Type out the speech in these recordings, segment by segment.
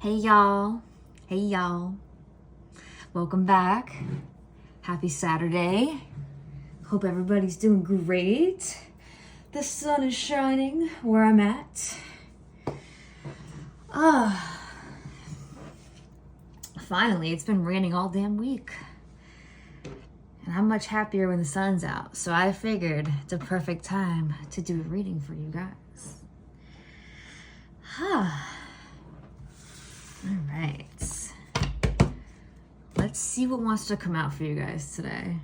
Hey y'all. Hey y'all. Welcome back. Happy Saturday. Hope everybody's doing great. The sun is shining where I'm at. Finally, it's been raining all damn week. And I'm much happier when the sun's out. So I figured it's a perfect time to do a reading for you guys. All right. Let's see what wants to come out for you guys today.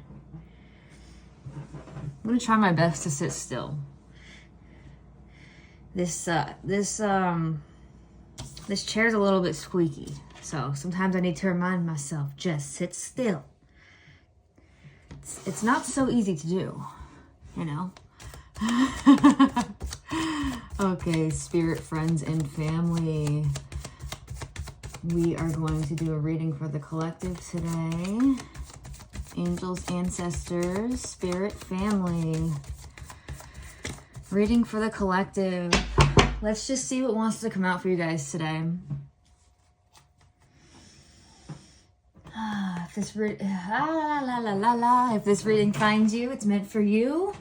I'm gonna try my best to sit still. This chair's a little bit squeaky, so sometimes I need to remind myself, just sit still. It's not so easy to do, you know? Okay, spirit, friends, and family. We are going to do a reading for the collective today. Angels, ancestors, spirit, family. Reading for the collective. Let's just see what wants to come out for you guys today. If this reading finds you, it's meant for you.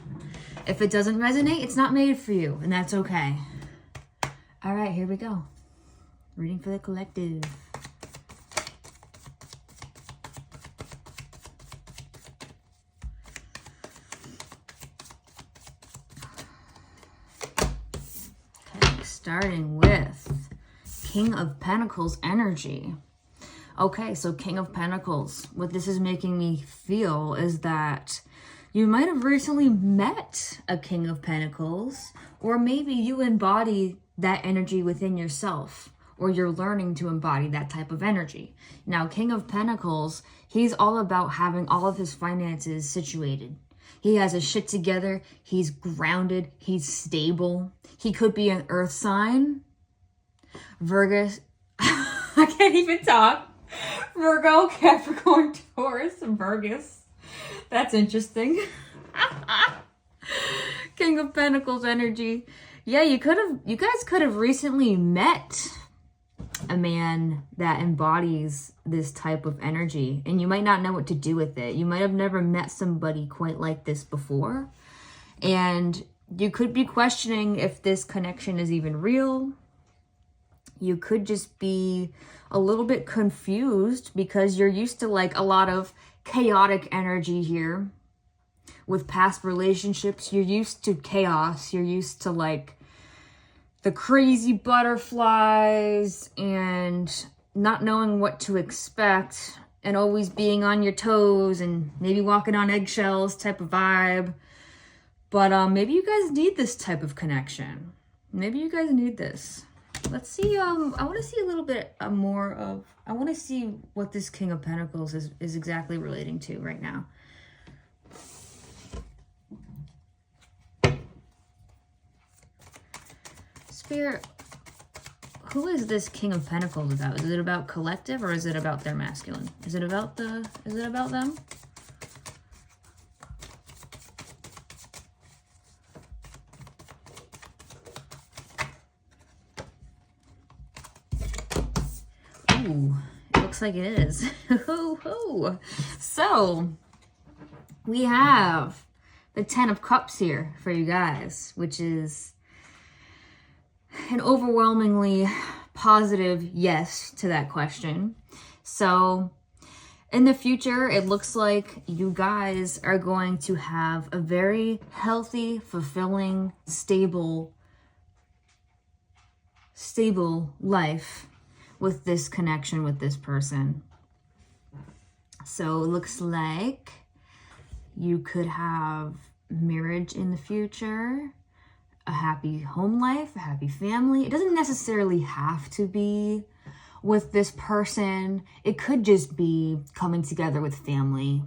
If it doesn't resonate, it's not made for you, and that's okay. All right, here we go. Reading for the collective. Okay, starting with King of Pentacles energy. Okay, so King of Pentacles, what this is making me feel is that you might have recently met a King of Pentacles, or maybe you embody that energy within yourself, or you're learning to embody that type of energy. Now, King of Pentacles, he's all about having all of his finances situated. He has his shit together. He's grounded. He's stable. He could be an earth sign. Virgo. I can't even talk. Virgo, Capricorn, Taurus, and Virgus. That's interesting. King of Pentacles energy. Yeah, you guys could have recently met a man that embodies this type of energy, and you might not know what to do with it. You might have never met somebody quite like this before, and you could be questioning if this connection is even real. You could just be a little bit confused because you're used to like a lot of chaotic energy here with past relationships. You're used to chaos. You're used to like the crazy butterflies and not knowing what to expect and always being on your toes and maybe walking on eggshells type of vibe. But maybe you guys need this type of connection. Maybe you guys need this. Let's see, I want to see a little bit more of, I want to see what this King of Pentacles is exactly relating to right now. Spirit, who is this King of Pentacles about? Is it about collective or is it about their masculine? Is it about them? Ooh, it looks like it is. So, we have the 10 of Cups here for you guys, which is an overwhelmingly positive yes to that question. So, in the future, it looks like you guys are going to have a very healthy, fulfilling, stable life with this connection with this person. So it looks like you could have marriage in the future, a happy home life, a happy family. It doesn't necessarily have to be with this person. It could just be coming together with family.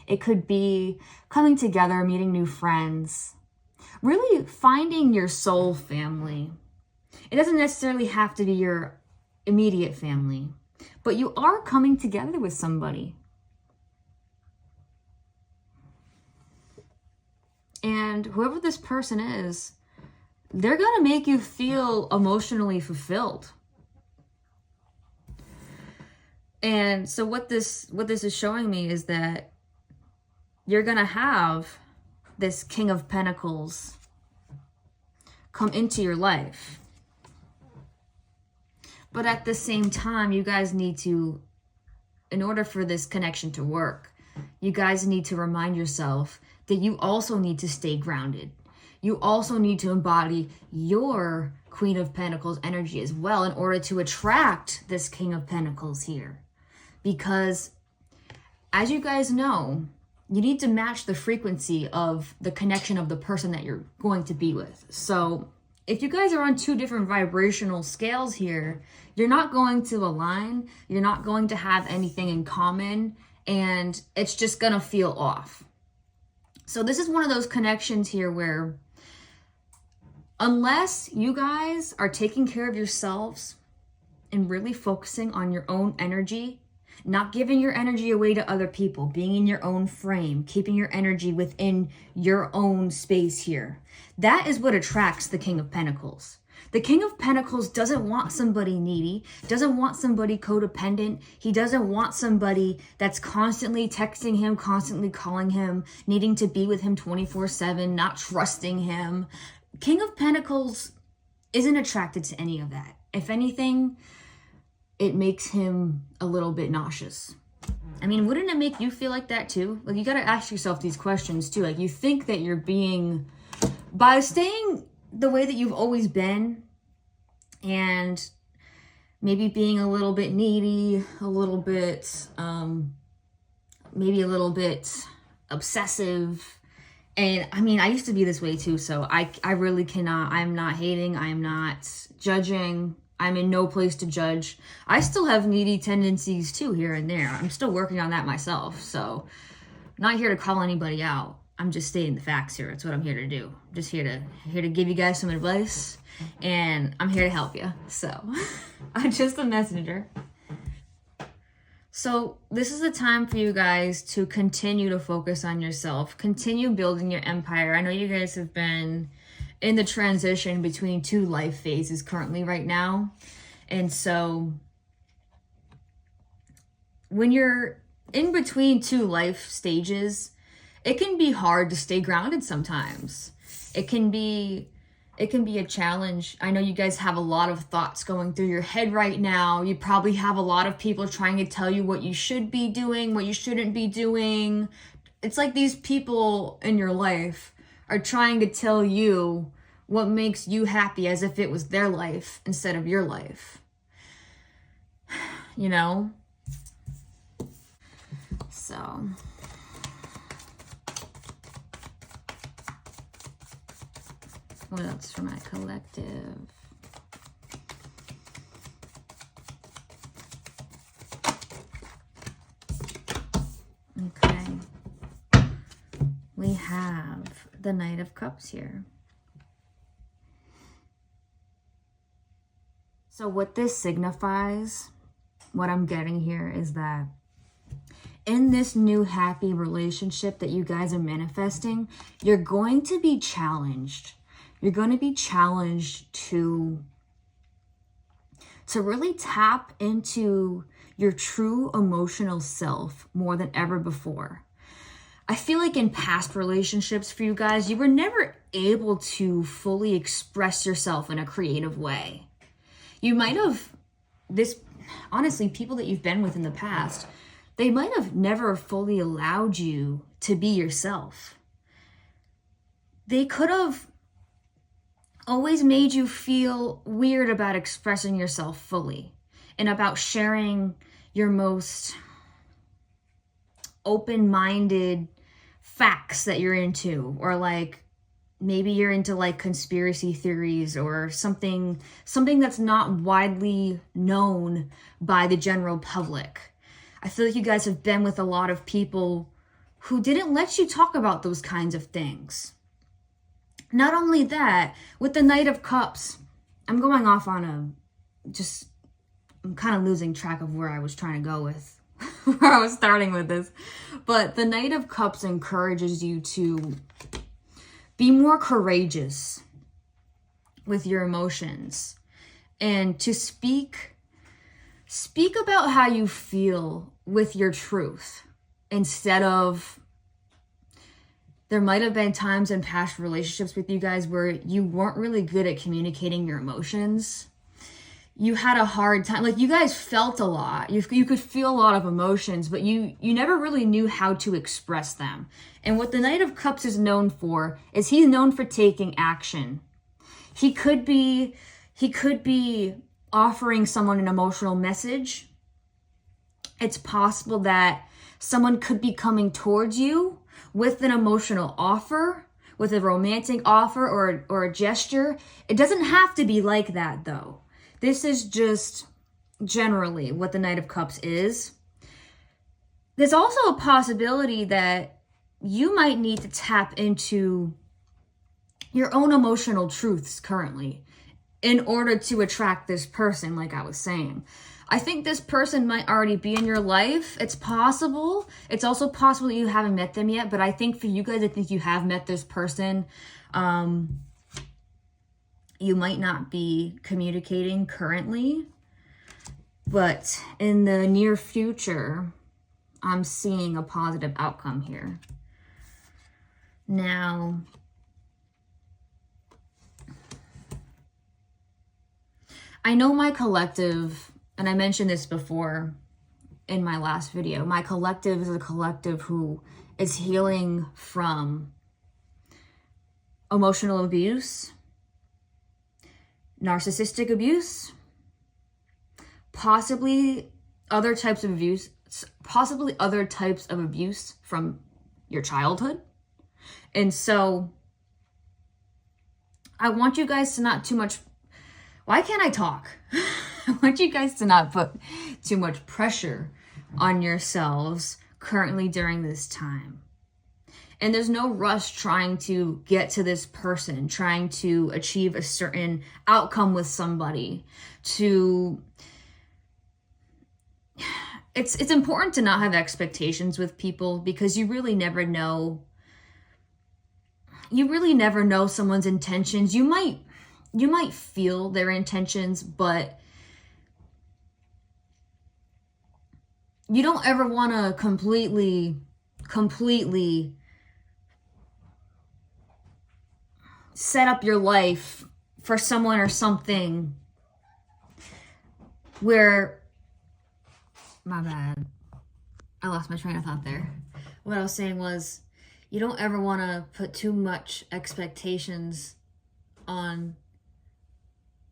It could be coming together, meeting new friends, really finding your soul family. It doesn't necessarily have to be your immediate family, but you are coming together with somebody. And whoever this person is, they're going to make you feel emotionally fulfilled. And so what this is showing me is that you're going to have this King of Pentacles come into your life. But at the same time, you guys need to, in order for this connection to work, you guys need to remind yourself that you also need to stay grounded. You also need to embody your Queen of Pentacles energy as well in order to attract this King of Pentacles here. Because as you guys know, you need to match the frequency of the connection of the person that you're going to be with. So if you guys are on two different vibrational scales here, you're not going to align. You're not going to have anything in common, and it's just going to feel off. So this is one of those connections here where unless you guys are taking care of yourselves and really focusing on your own energy, not giving your energy away to other people, being in your own frame, keeping your energy within your own space here, that is what attracts the King of Pentacles. The King of Pentacles doesn't want somebody needy, doesn't want somebody codependent. He doesn't want somebody that's constantly texting him, constantly calling him, needing to be with him 24/7, not trusting him. King of Pentacles isn't attracted to any of that. If anything, it makes him a little bit nauseous. I mean, wouldn't it make you feel like that too? Like, you got to ask yourself these questions too. Like, you think that you're being, by staying the way that you've always been and maybe being a little bit needy, a little bit, maybe a little bit obsessive. And I mean, I used to be this way too. So I really cannot, I'm not hating. I'm not judging. I'm in no place to judge. I still have needy tendencies too, here and there. I'm still working on that myself. So I'm not here to call anybody out. I'm just stating the facts here. That's what I'm here to do. I'm just here to give you guys some advice, and I'm here to help you. So I'm just a messenger. So this is the time for you guys to continue to focus on yourself, continue building your empire. I know you guys have been in the transition between two life phases currently right now. And so when you're in between two life stages, it can be hard to stay grounded sometimes. It can be a challenge. I know you guys have a lot of thoughts going through your head right now. You probably have a lot of people trying to tell you what you should be doing, what you shouldn't be doing. It's like these people in your life are trying to tell you what makes you happy as if it was their life instead of your life. You know? So what else for my collective? Okay. We have the Knight of Cups here. So what this signifies, what I'm getting here, is that in this new happy relationship that you guys are manifesting, you're going to be challenged. You're going to be challenged to really tap into your true emotional self more than ever before. I feel like in past relationships for you guys, you were never able to fully express yourself in a creative way. You might have, honestly, people that you've been with in the past, they might have never fully allowed you to be yourself. They could have always made you feel weird about expressing yourself fully and about sharing your most open-minded facts that you're into, or like maybe you're into like conspiracy theories or something that's not widely known by the general public. I feel like you guys have been with a lot of people who didn't let you talk about those kinds of things. Not only that, with the Knight of Cups, I'm going off on I'm kind of losing track of where I was trying to go with, where I was starting with this. But the Knight of Cups encourages you to be more courageous with your emotions and to speak speak about how you feel with your truth instead of, there might have been times in past relationships with you guys where you weren't really good at communicating your emotions. You had a hard time, like you guys felt a lot. You could feel a lot of emotions, but you never really knew how to express them. And what the Knight of Cups is known for is he's known for taking action. He could be offering someone an emotional message. It's possible that someone could be coming towards you with an emotional offer, with a romantic offer or a gesture. It doesn't have to be like that though. This is just generally what the Knight of Cups is. There's also a possibility that you might need to tap into your own emotional truths currently in order to attract this person, like I was saying. I think this person might already be in your life. It's possible. It's also possible that you haven't met them yet, but I think for you guys, I think you have met this person. You might not be communicating currently, but in the near future, I'm seeing a positive outcome here. Now, I know my collective, and I mentioned this before in my last video, my collective is a collective who is healing from emotional abuse, narcissistic abuse, possibly other types of abuse from your childhood. And so I want you guys to not too much, why can't I talk? I want you guys to not put too much pressure on yourselves currently during this time. And there's no rush trying to get to this person, trying to achieve a certain outcome with somebody. It's important to not have expectations with people because you really never know. You really never know someone's intentions. You might feel their intentions, but you don't ever want to completely set up your life for someone or something where, my bad, I lost my train of thought there. What I was saying was, you don't ever want to put too much expectations on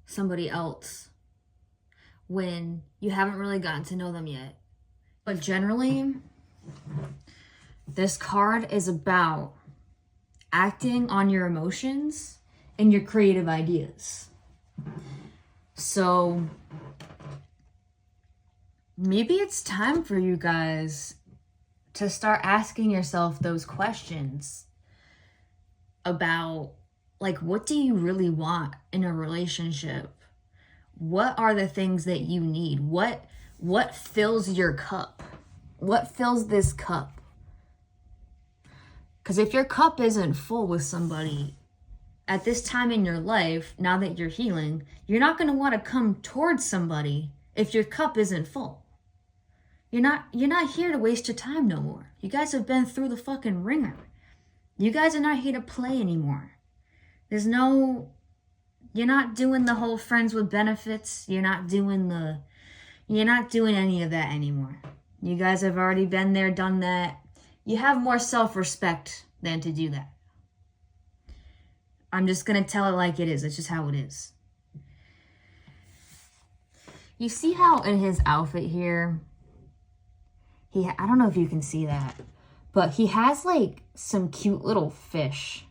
somebody else when you haven't really gotten to know them yet. But generally, this card is about acting on your emotions and your creative ideas. So maybe it's time for you guys to start asking yourself those questions about, like, what do you really want in a relationship? What are the things that you need? What fills your cup? What fills this cup? Because if your cup isn't full with somebody at this time in your life, now that you're healing, you're not going to want to come towards somebody if your cup isn't full. You're not here to waste your time no more. You guys have been through the fucking ringer. You guys are not here to play anymore. You're not doing the whole friends with benefits. You're not doing any of that anymore. You guys have already been there, done that. You have more self-respect than to do that. I'm just going to tell it like it is. It's just how it is. You see how in his outfit here, I don't know if you can see that, but he has like some cute little fish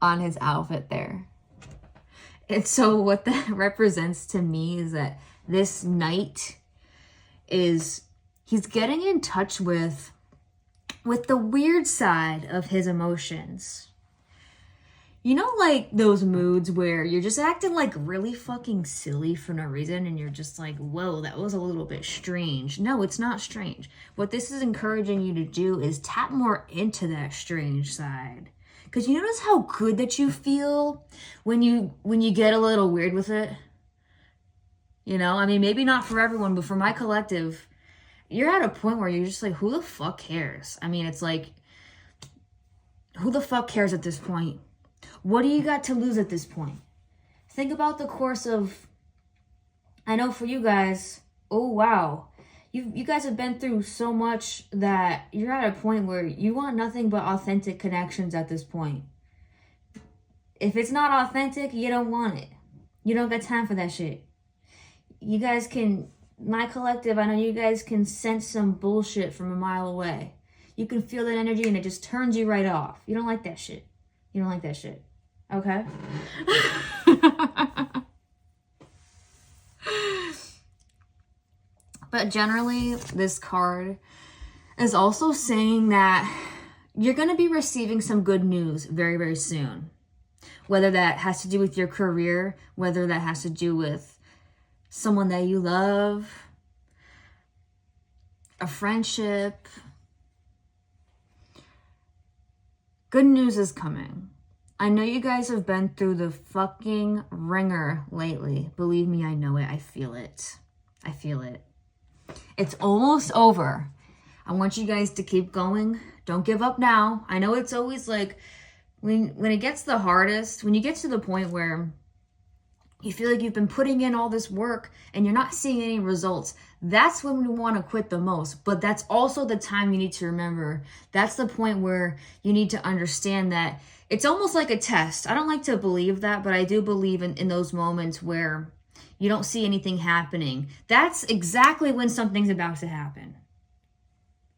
on his outfit there. And so what that represents to me is that this knight he's getting in touch with the weird side of his emotions. You know, like those moods where you're just acting like really fucking silly for no reason and you're just like, whoa, that was a little bit strange. No, it's not strange. What this is encouraging you to do is tap more into that strange side. Because you notice how good that you feel when you get a little weird with it? You know, I mean, maybe not for everyone, but for my collective, you're at a point where you're just like, who the fuck cares? I mean, it's like, who the fuck cares at this point? What do you got to lose at this point? Think about the course of, I know for you guys, oh wow, you guys have been through so much that you're at a point where you want nothing but authentic connections at this point. If it's not authentic, you don't want it. You don't got time for that shit. You guys can, my collective, I know you guys can sense some bullshit from a mile away. You can feel that energy and it just turns you right off. You don't like that shit. You don't like that shit. Okay? But generally, this card is also saying that you're going to be receiving some good news very, very soon. Whether that has to do with your career, whether that has to do with someone that you love, a friendship. Good news is coming. I know you guys have been through the fucking ringer lately. Believe me, I know it. I feel it. I feel it. It's almost over. I want you guys to keep going. Don't give up now. I know it's always like, when it gets the hardest, when you get to the point where you feel like you've been putting in all this work and you're not seeing any results, that's when we want to quit the most. But that's also the time you need to remember. That's the point where you need to understand that it's almost like a test. I don't like to believe that, but I do believe in those moments where you don't see anything happening. That's exactly when something's about to happen.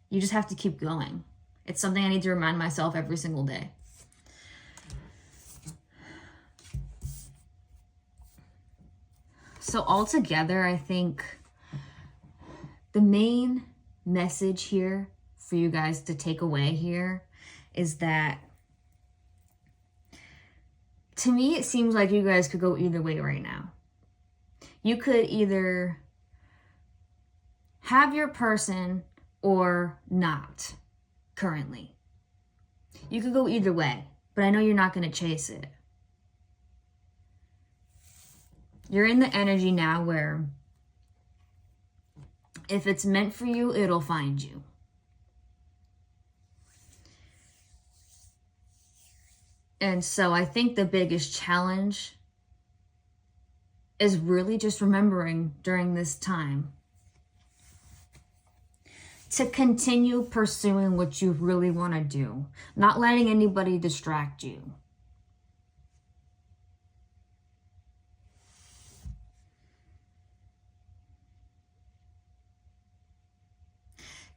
You just have to keep going. It's something I need to remind myself every single day. So altogether, I think the main message here for you guys to take away here is that, to me, it seems like you guys could go either way right now. You could either have your person or not currently. You could go either way, but I know you're not going to chase it. You're in the energy now where if it's meant for you, it'll find you. And so I think the biggest challenge is really just remembering during this time to continue pursuing what you really want to do, not letting anybody distract you.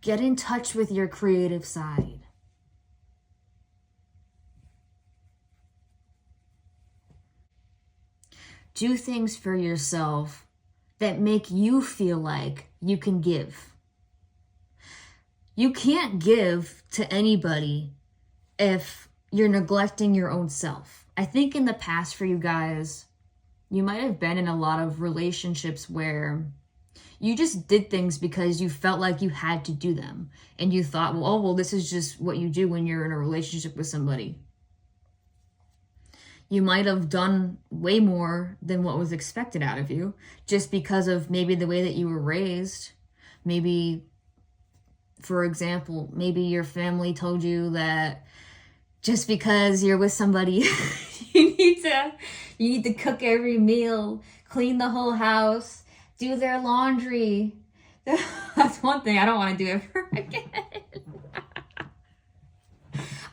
Get in touch with your creative side. Do things for yourself that make you feel like you can give. You can't give to anybody if you're neglecting your own self. I think in the past for you guys, you might have been in a lot of relationships where you just did things because you felt like you had to do them. And you thought, well, this is just what you do when you're in a relationship with somebody. You might have done way more than what was expected out of you just because of maybe the way that you were raised. Maybe, for example, maybe your family told you that just because you're with somebody, you need to cook every meal, clean the whole house, do their laundry. That's one thing I don't want to do ever again.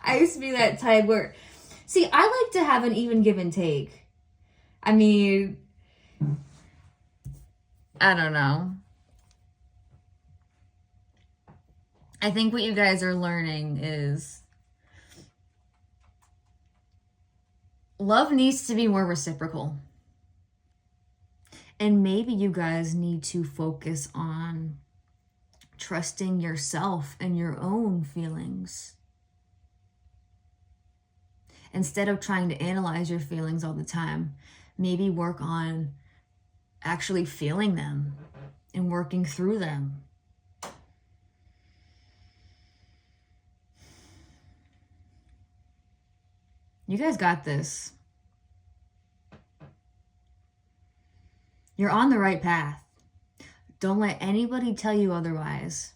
I used to be that type where, see, I like to have an even give and take. I mean, I don't know. I think what you guys are learning is love needs to be more reciprocal. And maybe you guys need to focus on trusting yourself and your own feelings. Instead of trying to analyze your feelings all the time, maybe work on actually feeling them and working through them. You guys got this. You're on the right path. Don't let anybody tell you otherwise.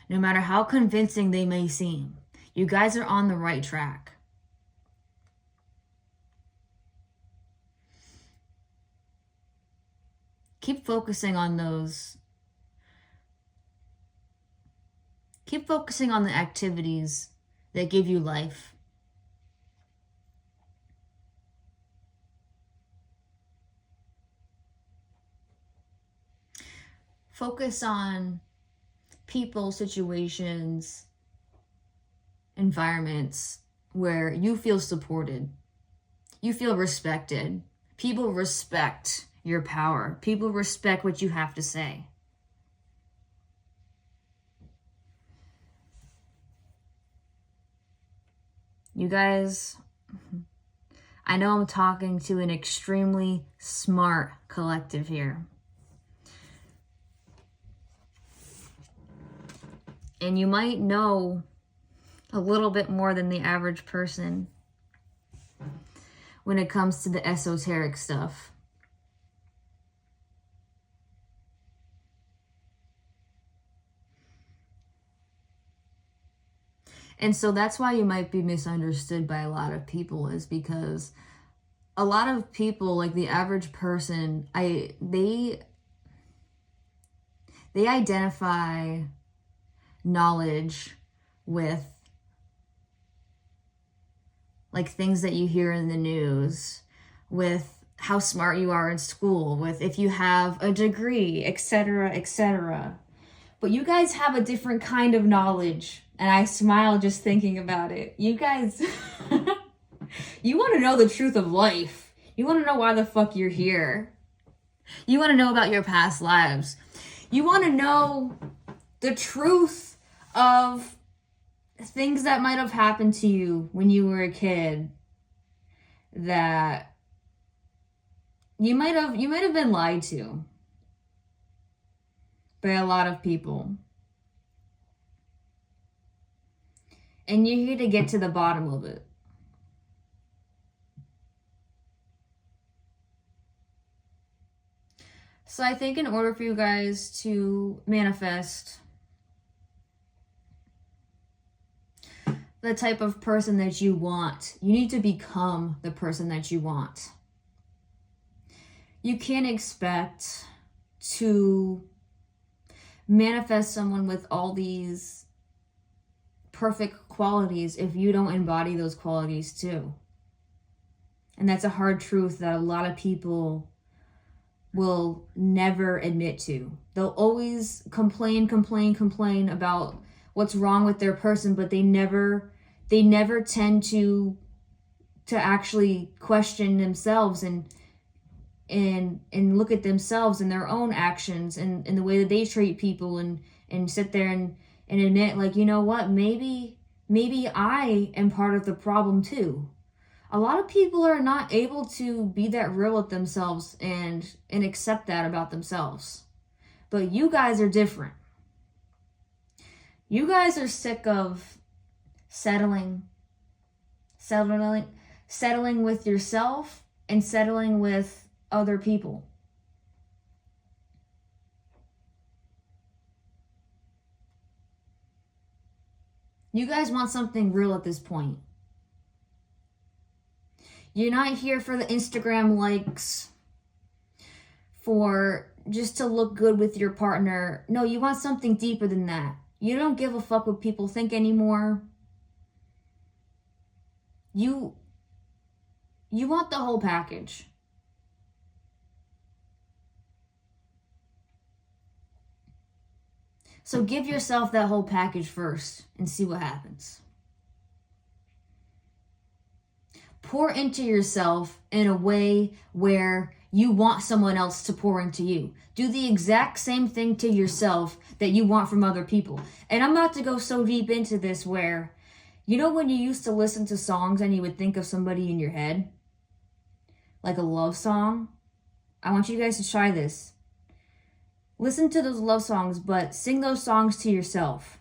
No matter how convincing they may seem, you guys are on the right track. Keep focusing on those. Keep focusing on the activities that give you life. Focus on people, situations, environments where you feel supported. You feel respected. People respect your power. People respect what you have to say. You guys, I know I'm talking to an extremely smart collective here. And you might know a little bit more than the average person when it comes to the esoteric stuff. And so that's why you might be misunderstood by a lot of people, is because a lot of people, like the average person, they identify knowledge with like things that you hear in the news, with how smart you are in school, with if you have a degree, etc., etc. But you guys have a different kind of knowledge, and I smile just thinking about it. You guys, you want to know the truth of life. You want to know why the fuck you're here. You want to know about your past lives. You want to know the truth of things that might have happened to you when you were a kid, that you might have been lied to by a lot of people. And you're here to get to the bottom of it. So I think in order for you guys to manifest the type of person that you want, you need to become the person that you want. You can't expect to manifest someone with all these perfect qualities if you don't embody those qualities too. And that's a hard truth that a lot of people will never admit to. They'll always complain about what's wrong with their person, but they never tend to actually question themselves and look at themselves and their own actions and the way that they treat people and sit there and admit, like, you know what, maybe I am part of the problem too. A lot of people are not able to be that real with themselves and accept that about themselves. But you guys are different. You guys are sick of settling with yourself and settling with other people. You guys want something real at this point. You're not here for the Instagram likes, for just to look good with your partner. No, you want something deeper than that. You don't give a fuck what people think anymore. You want the whole package. So give yourself that whole package first and see what happens. Pour into yourself in a way where you want someone else to pour into you. Do the exact same thing to yourself that you want from other people. And I'm about to go so deep into this where, you know, when you used to listen to songs and you would think of somebody in your head, like a love song? I want you guys to try this. Listen to those love songs, but sing those songs to yourself.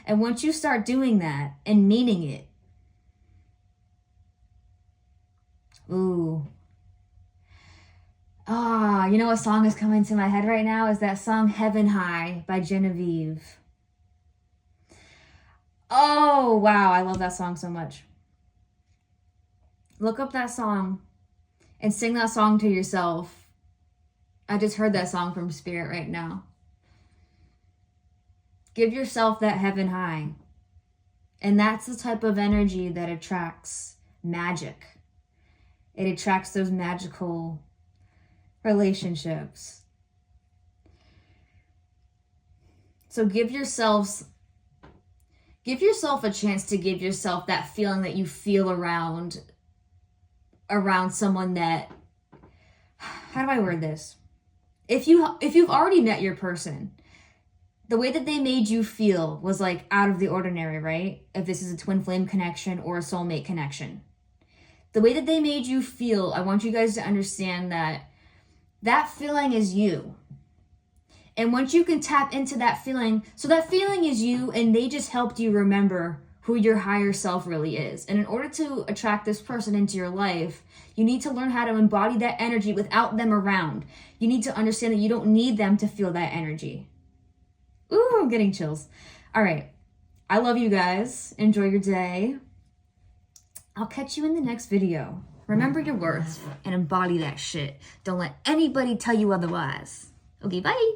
And once you start doing that and meaning it, ooh, Ah, you know what song is coming to my head right now? Is that song Heaven High by Genevieve. Oh, wow. I love that song so much. Look up that song and sing that song to yourself. I just heard that song from Spirit right now. Give yourself that heaven high. And that's the type of energy that attracts magic. It attracts those magical relationships. So give yourself a chance to give yourself that feeling that you feel around someone that, how do I word this? If you've already met your person, the way that they made you feel was like out of the ordinary, right? If this is a twin flame connection or a soulmate connection. The way that they made you feel, I want you guys to understand that that feeling is you. And once you can tap into that feeling, so that feeling is you, and they just helped you remember who your higher self really is. And in order to attract this person into your life, you need to learn how to embody that energy without them around. You need to understand that you don't need them to feel that energy. Ooh, I'm getting chills. All right. I love you guys. Enjoy your day. I'll catch you in the next video. Remember your worth and embody that shit. Don't let anybody tell you otherwise. Okay, bye.